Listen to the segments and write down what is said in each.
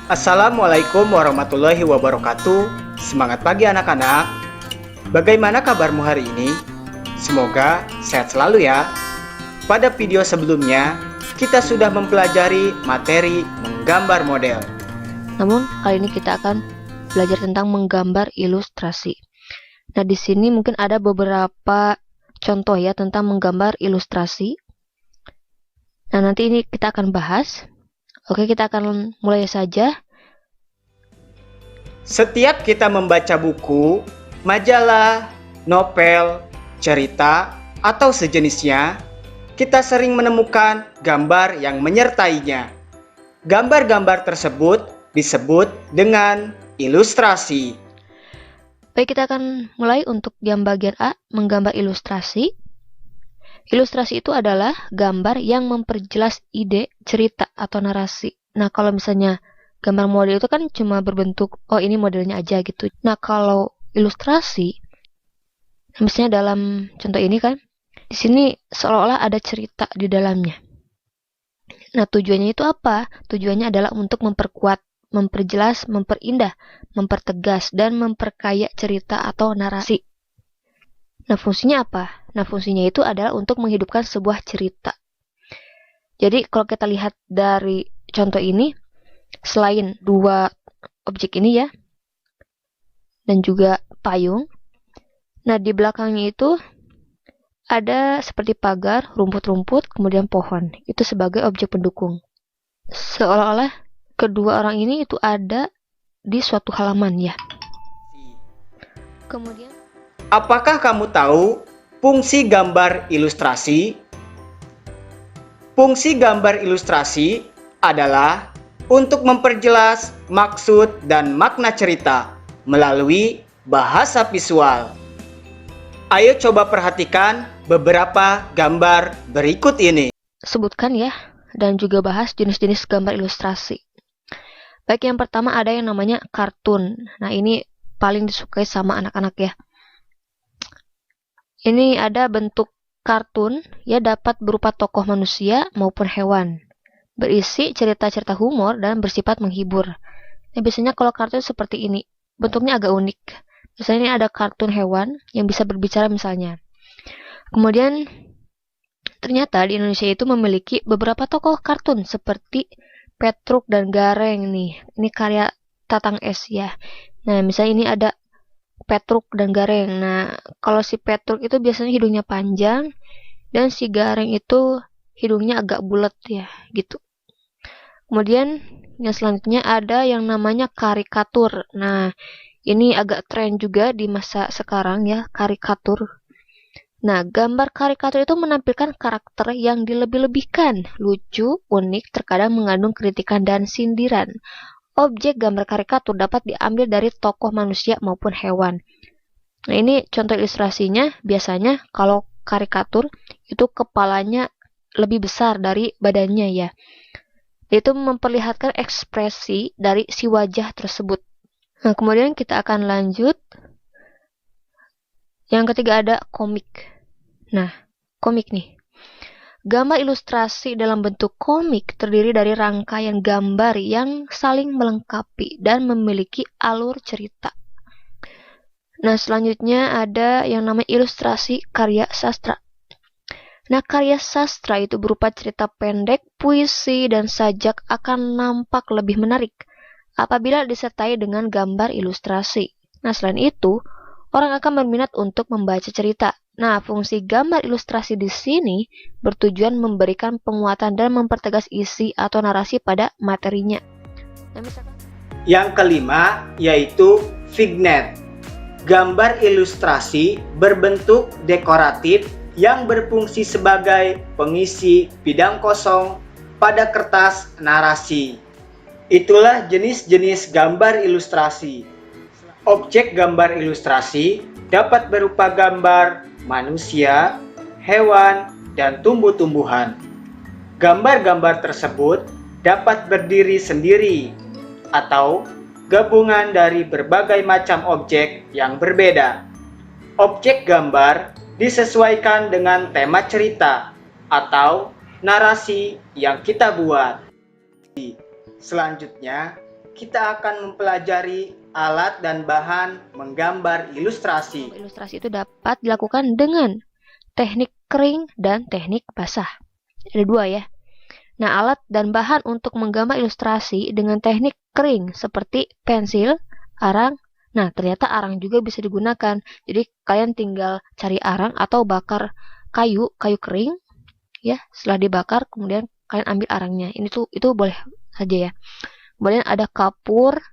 Assalamualaikum warahmatullahi wabarakatuh. Semangat pagi anak-anak. Bagaimana kabarmu hari ini? Semoga sehat selalu ya. Pada video sebelumnya, kita sudah mempelajari materi menggambar model. Namun kali ini kita akan belajar tentang menggambar ilustrasi. Nah, di sini mungkin ada beberapa contoh ya tentang menggambar ilustrasi. Nah, nanti ini kita akan bahas. Oke, kita akan mulai saja. Setiap kita membaca buku, majalah, novel, cerita, atau sejenisnya, kita sering menemukan gambar yang menyertainya. Gambar-gambar tersebut disebut dengan ilustrasi. Baik, kita akan mulai untuk yang bagian A, menggambar ilustrasi. Ilustrasi itu adalah gambar yang memperjelas ide, cerita, atau narasi. Nah, kalau misalnya gambar model itu kan cuma berbentuk, oh ini modelnya aja gitu. Nah, kalau ilustrasi, misalnya dalam contoh ini kan, di sini seolah-olah ada cerita di dalamnya. Nah, tujuannya itu apa? Tujuannya adalah untuk memperkuat, memperjelas, memperindah, mempertegas, dan memperkaya cerita atau narasi. Nah, fungsinya apa? Nah, fungsinya itu adalah untuk menghidupkan sebuah cerita. Jadi, kalau kita lihat dari contoh ini, selain dua objek ini ya, dan juga payung, nah di belakangnya itu ada seperti pagar, rumput-rumput, kemudian pohon. Itu sebagai objek pendukung. Seolah-olah kedua orang ini itu ada di suatu halaman ya. Kemudian, Apakah kamu tahu fungsi gambar ilustrasi? Fungsi gambar ilustrasi adalah untuk memperjelas maksud dan makna cerita melalui bahasa visual. Ayo coba perhatikan beberapa gambar berikut ini. sebutkan ya, dan juga bahas jenis-jenis gambar ilustrasi. Baik, yang pertama ada yang namanya kartun. Nah, ini paling disukai sama anak-anak ya. Ini ada bentuk kartun, ya dapat berupa tokoh manusia maupun hewan. Berisi cerita-cerita humor dan bersifat menghibur. Nah, biasanya kalau kartun seperti ini, bentuknya agak unik. Misalnya ini ada kartun hewan yang bisa berbicara misalnya. Kemudian, ternyata di Indonesia itu memiliki beberapa tokoh kartun seperti Petruk dan Gareng nih. Ini karya Tatang S ya. Nah, misalnya ini ada Petruk dan Gareng. Nah, kalau si Petruk itu biasanya hidungnya panjang dan si Gareng itu hidungnya agak bulat ya, gitu. Kemudian yang selanjutnya ada yang namanya karikatur. Nah, ini agak tren juga di masa sekarang ya, karikatur. Nah, gambar karikatur itu menampilkan karakter yang dilebih-lebihkan, lucu, unik, terkadang mengandung kritikan dan sindiran. Objek gambar karikatur dapat diambil dari tokoh manusia maupun hewan. Nah, ini contoh ilustrasinya. Biasanya kalau karikatur itu kepalanya lebih besar dari badannya ya. Itu memperlihatkan ekspresi dari si wajah tersebut. Nah, kemudian kita akan lanjut. Yang ketiga ada komik. Nah, komik nih. Gambar ilustrasi dalam bentuk komik terdiri dari rangkaian gambar yang saling melengkapi dan memiliki alur cerita. Nah, selanjutnya ada yang namanya ilustrasi karya sastra. Nah, karya sastra itu berupa cerita pendek, puisi, dan sajak akan nampak lebih menarik apabila disertai dengan gambar ilustrasi. Nah, selain itu, orang akan berminat untuk membaca cerita. Nah, fungsi gambar ilustrasi di sini bertujuan memberikan penguatan dan mempertegas isi atau narasi pada materinya. Nah, misalkan Yang kelima yaitu vignette. Gambar ilustrasi berbentuk dekoratif yang berfungsi sebagai pengisi bidang kosong pada kertas narasi. Itulah jenis-jenis gambar ilustrasi. Objek gambar ilustrasi dapat berupa gambar manusia, hewan, dan tumbuh-tumbuhan. Gambar-gambar tersebut dapat berdiri sendiri atau gabungan dari berbagai macam objek yang berbeda. Objek gambar disesuaikan dengan tema cerita atau narasi yang kita buat. Selanjutnya, kita akan mempelajari alat dan bahan menggambar ilustrasi. Ilustrasi itu dapat dilakukan dengan teknik kering dan teknik basah. Ada dua ya. Nah, alat dan bahan untuk menggambar ilustrasi dengan teknik kering seperti pensil, arang. Nah, ternyata arang juga bisa digunakan. Jadi, kalian tinggal cari arang atau bakar kayu kering ya. Setelah dibakar, kemudian kalian ambil arangnya. Itu boleh saja ya. Kemudian ada kapur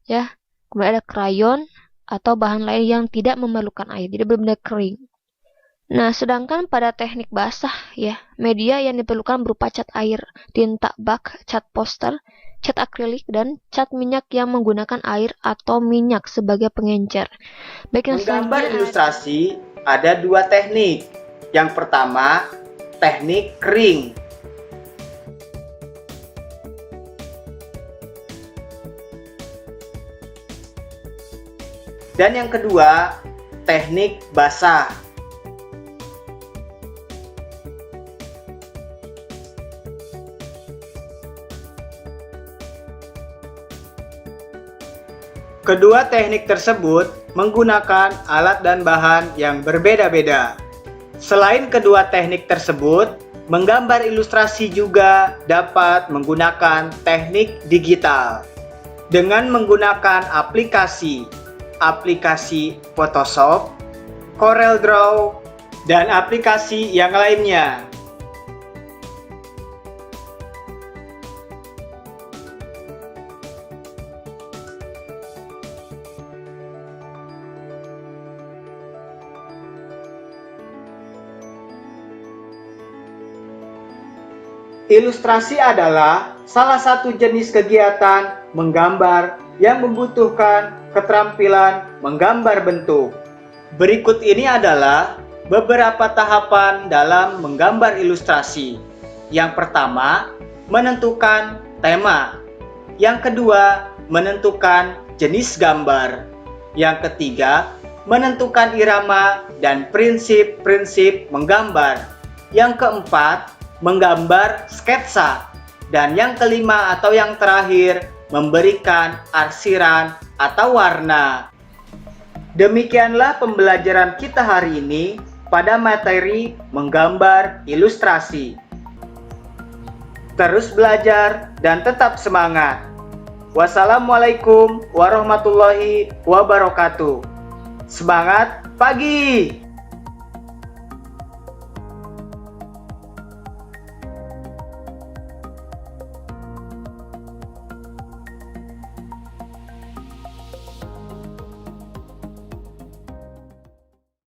ya. Kemudian ada krayon atau bahan lain yang tidak memerlukan air. Jadi benar-benar kering. Nah, sedangkan pada teknik basah ya, media yang diperlukan berupa cat air, tinta bak, cat poster, cat akrilik, dan cat minyak yang menggunakan air atau minyak sebagai pengencer. Baik, yang Menggambar ilustrasi ada dua teknik. Yang pertama, teknik kering. Dan yang kedua, teknik basah. Kedua teknik tersebut menggunakan alat dan bahan yang berbeda-beda. Selain kedua teknik tersebut, menggambar ilustrasi juga dapat menggunakan teknik digital. Dengan menggunakan aplikasi Photoshop, CorelDRAW, dan aplikasi yang lainnya. Ilustrasi adalah salah satu jenis kegiatan menggambar yang membutuhkan keterampilan menggambar bentuk. Berikut ini adalah beberapa tahapan dalam menggambar ilustrasi. Yang pertama, menentukan tema. Yang kedua, menentukan jenis gambar. Yang ketiga, menentukan irama dan prinsip-prinsip menggambar. Yang keempat, menggambar sketsa. Dan yang kelima atau yang terakhir, memberikan arsiran atau warna. Demikianlah pembelajaran kita hari ini pada materi menggambar ilustrasi. Terus belajar dan tetap semangat. Wassalamualaikum warahmatullahi wabarakatuh. Semangat pagi!